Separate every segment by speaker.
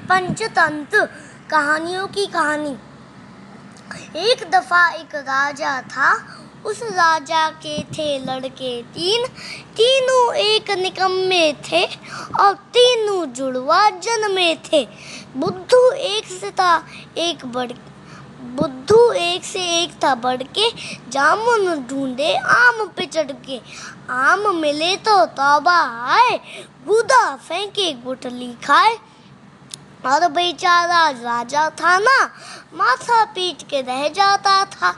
Speaker 1: पंचतंत्र कहानियों की कहानी। एक दफा एक राजा था। उस राजा के थे लड़के तीनों एक निकम्मे थे और तीनों जुड़वा जन्मे थे। बुद्धू एक से एक था बढ़ के, जामुन ढूंढे आम पे चढ़ के। आम मिले तो तौबा आए, गूदा फेंके गुठली खाए। और बेचारा राजा था ना, माथा पीट के रह जाता था।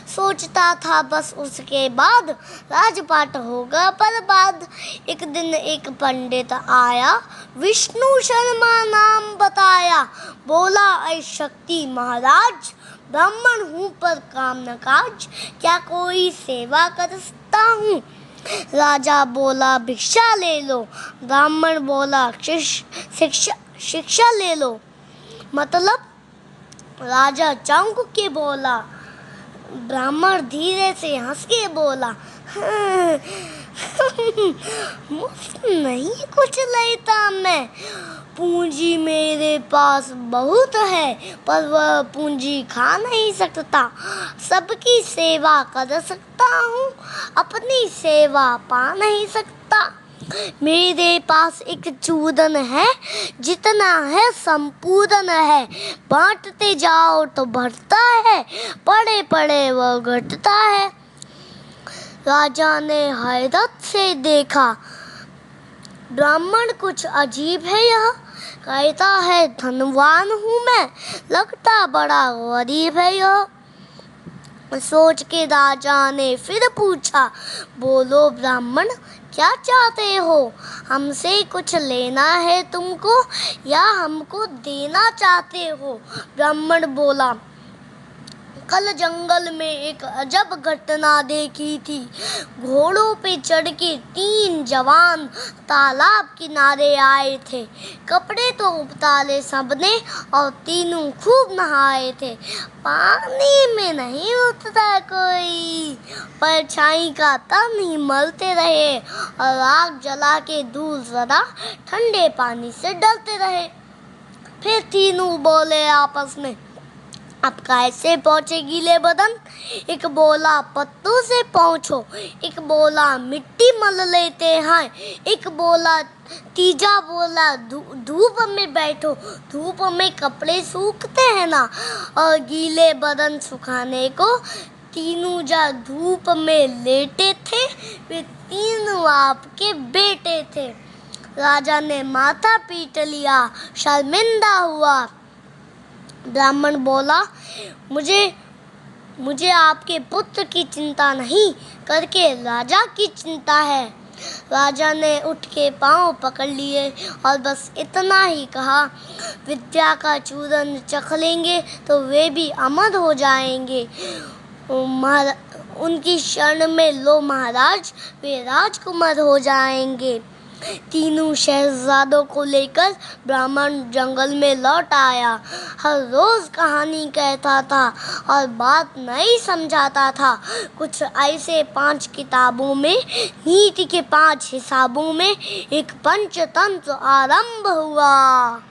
Speaker 1: सोचता था बस उसके बाद राजपाट होगा बर्बाद। एक दिन एक पंडित आया, विष्णु शर्मा नाम बताया। बोला, ऐ शक्ति महाराज, ब्राह्मण हूँ पर काम न काज, क्या कोई सेवा कर सकता हूँ? राजा बोला, भिक्षा ले लो। ब्राह्मण बोला, शिक्षा ले लो। मतलब राजा चौंक के बोला। ब्राह्मण धीरे से हंस के बोला, मुफ्त नहीं कुछ लेता मैं, पूंजी मेरे पास बहुत है पर वह पूंजी खा नहीं सकता। सबकी सेवा कर सकता हूँ, अपनी सेवा पा नहीं सकता। मेरे पास एक चूरन है, जितना है संपूर्ण है, बांटते जाओ तो बढ़ता है, पड़े पड़े वह घटता है। राजा ने हैरत से देखा, ब्राह्मण कुछ अजीब है यह, कहता है धनवान हूँ मैं, लगता बड़ा गरीब है यह। सोच के राजा ने फिर पूछा, बोलो ब्राह्मण क्या चाहते हो? हमसे कुछ लेना है तुमको या हमको देना चाहते हो? ब्राह्मण बोला, कल जंगल में एक अजब घटना देखी थी। घोड़ों पे चढ़ के 3 जवान तालाब किनारे आए थे। कपड़े तो उतारे सबने और तीनों खूब नहाए थे। पानी में नहीं उतरा कोई, परछाई का तन ही मलते रहे और आग जला के दूर जरा ठंडे पानी से डरते रहे। फिर तीनों बोले आपस में, अब कैसे पहुँचे गीले बदन? एक बोला, पत्तों से पहुँचो। एक बोला, मिट्टी मल लेते हैं। एक बोला, तीजा बोला, धूप में बैठो, धूप में कपड़े सूखते हैं ना। और गीले बदन सुखाने को तीनों जा धूप में लेटे थे। वे तीनों आपके बेटे थे। राजा ने माथा पीट लिया, शर्मिंदा हुआ। ब्राह्मण बोला, मुझे आपके पुत्र की चिंता नहीं करके राजा की चिंता है। राजा ने उठ के पांव पकड़ लिए और बस इतना ही कहा, विद्या का चूरन चख लेंगे तो वे भी अमर हो जाएंगे। उनकी शरण में लो महाराज, वे राजकुमार हो जाएंगे। तीनों शहजादों को लेकर ब्राह्मण जंगल में लौट आया। हर रोज कहानी कहता था और बात नहीं समझाता था। कुछ ऐसे 5 किताबों में, नीति के 5 हिसाबों में एक पंचतंत्र आरंभ हुआ।